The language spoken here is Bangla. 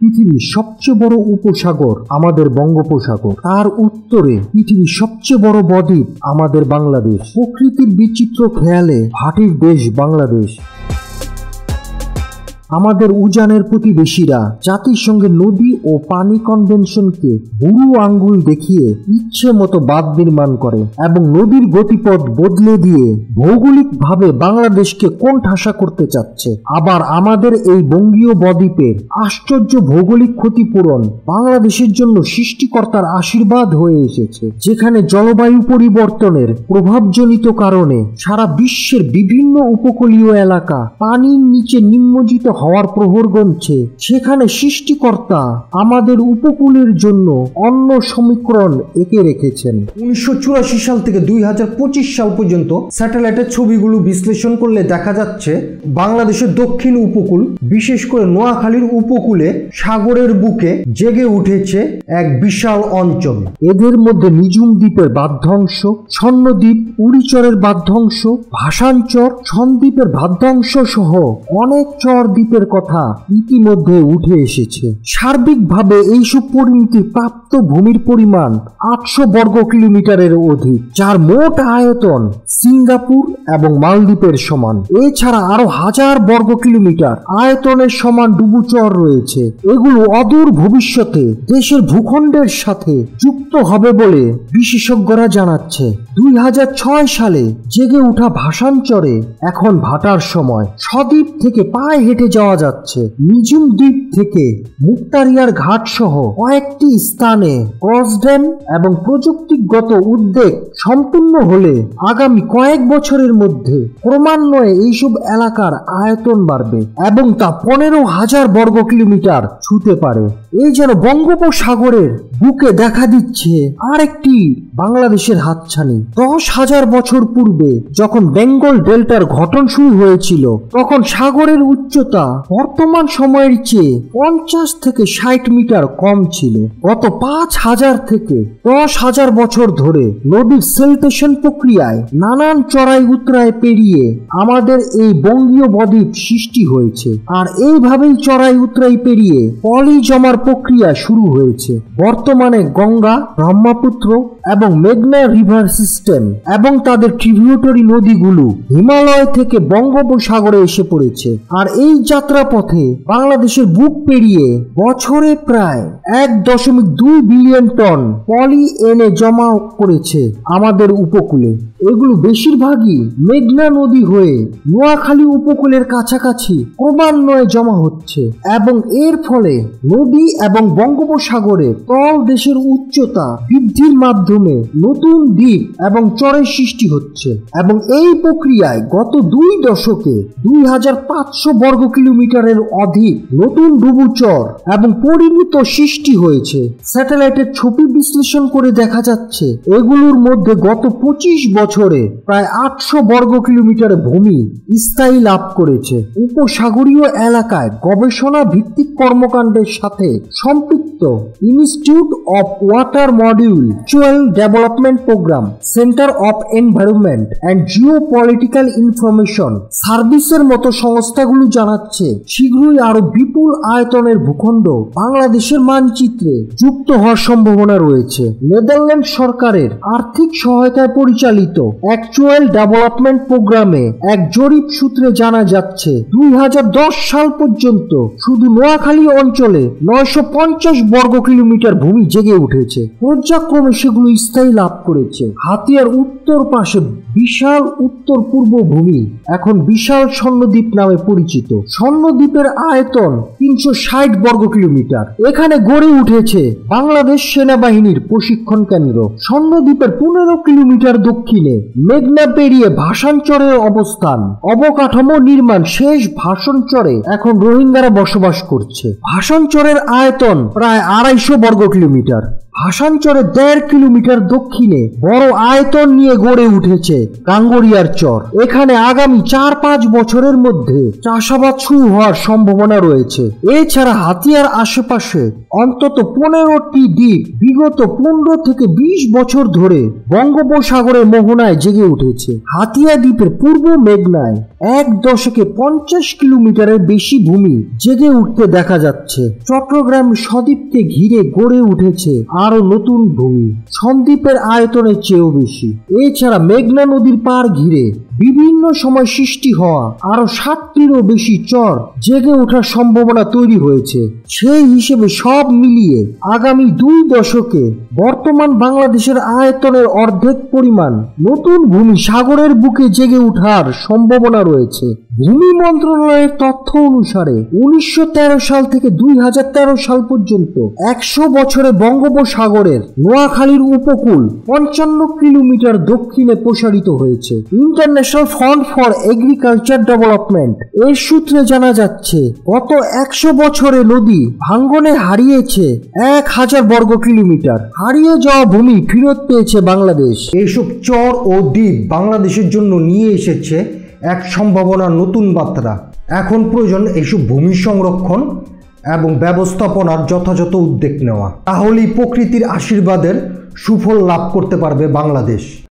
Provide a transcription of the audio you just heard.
পৃথিবীর সবচেয়ে বড় উপসাগর আমাদের বঙ্গোপসাগর, তার উত্তরে পৃথিবীর সবচেয়ে বড় বদ্বীপ আমাদের বাংলাদেশ। প্রকৃতির বিচিত্র খেয়ালে ভাটির দেশ বাংলাদেশ। আমাদের উজানের প্রতিবেশীরা জাতিসংঘের নদী ও পানি কনভেনশনকে বুড়ো আঙ্গুল দেখিয়ে ইচ্ছে মতো বাঁধ নির্মাণ করে এবং নদীর গতিপথ বদলে দিয়ে ভৌগোলিকভাবে বাংলাদেশকে কোণঠাসা করতে চাচ্ছে। আবার আমাদের এই বঙ্গীয় বদ্বীপের আশ্চর্য ভৌগোলিক ক্ষতিপূরণ বাংলাদেশের জন্য সৃষ্টিকর্তার আশীর্বাদ হয়ে এসেছে, যেখানে জলবায়ু পরিবর্তনের প্রভাবজনিত কারণে সারা বিশ্বের বিভিন্ন উপকূলীয় এলাকা পানির নিচে নিমজ্জিত হওয়ার প্রহর গুনছে। সেখানে সৃষ্টিকর্তা আমাদের উপকূলের জন্য অন্য সমীকরণ এঁকে রেখেছেন। 1984 সাল থেকে 2025 সাল পর্যন্ত স্যাটেলাইটের ছবিগুলো বিশ্লেষণ করলে দেখা যাচ্ছে বাংলাদেশের দক্ষিণ উপকূল, বিশেষ করে নোয়াখালীর উপকূলে সাগরের বুকে জেগে উঠেছে এক বিশাল অঞ্চল। এদের মধ্যে নিঝুম দ্বীপের বাধ্যাংশ, স্বর্ণদ্বীপ, উড়িচরের বাধ্যাংশ, ভাসানচর, সন্দ্বীপের বাধ্যাংশ সহ অনেক চর দ্বীপের কথা ইতিমধ্যে উঠে এসেছে। সার্বিকভাবে এইসব পরিমিতি প্রাপ্ত ভূমির পরিমাণ 800 বর্গ কিলোমিটারের অধিক, যার মোট আয়তন সিঙ্গাপুর এবং মালদ্বীপের সমান। এছাড়া আরো 1000 বর্গ কিলোমিটার আয়তনের সমান ডুবুচর রয়েছে। এগুলো অদূর ভবিষ্যতে দেশের ভূখণ্ডের সাথে যুক্ত হবে বলে বিশেষজ্ঞরা জানাচ্ছে। 2006 সালে জেগে ওঠা ভাসানচরে এখন ভাটার সময়। সদ্বীপ থেকে পায়ে হেঁটে যাওয়া যাচ্ছে। নিঝুম দ্বীপ থেকে মুক্তারিয়ার ঘাট সহ কয়েকটি স্থানে ক্রস ড্যাম এবং প্রযুক্তিগত উদ্যোগ সম্পূর্ণ হলে আগামী কয়েক বছরের মধ্যে ক্রমান্বয়ে এইসব এলাকার আয়তন বাড়বে এবং তা 15,000 বর্গ কিলোমিটার ছুঁতে পারে। এই যেন বঙ্গোপসাগরের বুকে দেখা দিচ্ছে আরেকটি বাংলাদেশের হাতছানি। 10,000 বছর পূর্বে যখন বেঙ্গল ডেল্টার গঠন শুরু হয়েছিল, তখন সাগরের উচ্চতা বর্তমান সময়ের চেয়ে 50 থেকে 60 মিটার কম ছিল। গত 5,000 থেকে 10,000 বছর ধরে নদীর সেলটেশন প্রক্রিয়ায় নানান চড়াই উতরাই পেরিয়ে আমাদের এই বঙ্গীয় বদ্বীপ সৃষ্টি হয়েছে। আর এইভাবেই চড়াই উতরাই পেরিয়ে পলি জমার প্রক্রিয়া শুরু হয়েছে। বর্তমানে গঙ্গা, ব্রহ্মপুত্র এবং মেঘনা রিভার সিস্টেম এবং তাদের ট্রিবিউটারি নদীগুলো হিমালয় থেকে বঙ্গোপসাগরে এসে পড়েছে। আর এই যাত্রাপথে বাংলাদেশের বুক পেরিয়ে বছরে প্রায় 1.2 বিলিয়ন টন পলি এনে জমা করেছে আমাদের উপকূলে। এগুলো বেশিরভাগই মেঘনা নদী হয়ে নোয়াখালী উপকূলের কাছাকাছি ক্রমান্বয়ে জমা হচ্ছে এবং এর ফলে নদী এবং বঙ্গোপসাগরের তল দেশের উচ্চতা বৃদ্ধির মাধ্যমে নতুন দ্বীপ এবং চরের সৃষ্টি হচ্ছে। এবং এই প্রক্রিয়ায় গত 2 দশকে 2,500 বর্গ কিলোমিটারের অধিক নতুন ডুবুচর এবং পরিমিত সৃষ্টি হয়েছে। স্যাটেলাইটের ছবি বিশ্লেষণ করে দেখা যাচ্ছে এগুলোর মধ্যে গত 25 বছরে প্রায় 800 বর্গ কিলোমিটার ভূমি স্থায়ী লাভ করেছে। উপসাগরীয় এলাকায় গবেষণা ভিত্তিক কর্মকাণ্ডের সাথে সম্পৃক্ত institute of water module, actual development programme, centre of environment and geopolitical information সার্ভিসের মতো সংস্থাগুলো জানাচ্ছে শীঘ্রই আরো বিপুল আয়তনের ভূখণ্ড বাংলাদেশের মানচিত্রে যুক্ত হওয়ার সম্ভাবনা রয়েছে। নেদারল্যান্ড সরকারের আর্থিক সহায়তায় পরিচালিত অ্যাকচুয়াল ডেভেলপমেন্ট প্রোগ্রামে এক জরিপ সূত্রে জানা যাচ্ছে 2010 সাল পর্যন্ত শুধু নোয়াখালী অঞ্চলে 950 বর্গ কিলোমিটার ভূমি জেগে উঠেছে। পর্যায়ক্রমে সেগুলো স্থায়ী লাভ করেছে। হাতিয়ার উত্তর পাশে বিশাল উত্তর পূর্ব ভূমি এখন বিশাল স্বর্ণদ্বীপ নামে পরিচিত। স্বর্ণদ্বীপের আয়তন 360 বর্গ কিলোমিটার। এখানে গড়ে উঠেছে বাংলাদেশ সেনাবাহিনীর প্রশিক্ষণ কেন্দ্র। স্বর্ণদ্বীপের 15 কিলোমিটার দক্ষিণে মেঘনা পেরিয়ে ভাসানচরের অবস্থান। অবকাঠামো নির্মাণ শেষ ভাসানচরে এখন রোহিঙ্গারা বসবাস করছে। ভাসানচরের আয়তন প্রায় 250 বর্গ কিলোমিটার। ভাসানচরের 1.5 কিলোমিটার দক্ষিণে বড় আয়তন নিয়ে গড়ে উঠেছে গাঙ্গরিয়ার চর। এখানে আগামী 4-5 বছরের মধ্যে চাষাবাদ শুরু হওয়ার সম্ভাবনা রয়েছে। এছাড়া হাতিয়ার আশেপাশে অন্তত 15টি দ্বীপ বিগত 15 থেকে 20 বছর ধরে বঙ্গোপসাগরের মোহনায় জেগে উঠেছে। হাতিয়া দ্বীপের পূর্ব মেঘনায় 1 দশকে 50 কিলোমিটারের বেশি ভূমি জেগে উঠতে দেখা যাচ্ছে। চট্টগ্রাম সদ্বীপকে ঘিরে গড়ে উঠেছে আরো নতুন ভূমি, সন্দ্বীপের আয়তনের চেয়েও বেশি। এছাড়া মেঘনা নদীর পাড় ঘিরে বিভিন্ন সময় সৃষ্টি হওয়া আরো 60টিরও বেশি চর জেগে ওঠার সম্ভাবনা তৈরি হয়েছে। সেই হিসেবে সব মিলিয়ে আগামী 2 দশকে বর্তমান বাংলাদেশের আয়তনের অর্ধেক পরিমাণ নতুন ভূমি সাগরের বুকে জেগে ওঠার সম্ভাবনা রয়েছে। ভূমি মন্ত্রণালয়ের তথ্য অনুসারে 1913 সাল থেকে 2013 সাল পর্যন্ত 100 বছরে বঙ্গোপসাগরের নোয়াখালীর উপকূল 55 কিলোমিটার দক্ষিণে প্রসারিত হয়েছে। International fund for agriculture development এর সূত্রে জানা যাচ্ছে গত 100 বছরে নদী ভাঙ্গনে হারিয়েছে 1000 বর্গ কিলোমিটার। হারিয়ে যাওয়া ভূমি ফেরত পেয়েছে বাংলাদেশ। এইসব চর ও দ্বীপ বাংলাদেশের জন্য নিয়ে এসেছে এক সম্ভাবনার নতুন বার্তা। এখন প্রয়োজন এইসব ভূমি সংরক্ষণ এবং ব্যবস্থাপনার যথাযথ উদ্যোগ নেওয়া, তাহলেই প্রকৃতির আশীর্বাদের সুফল লাভ করতে পারবে বাংলাদেশ।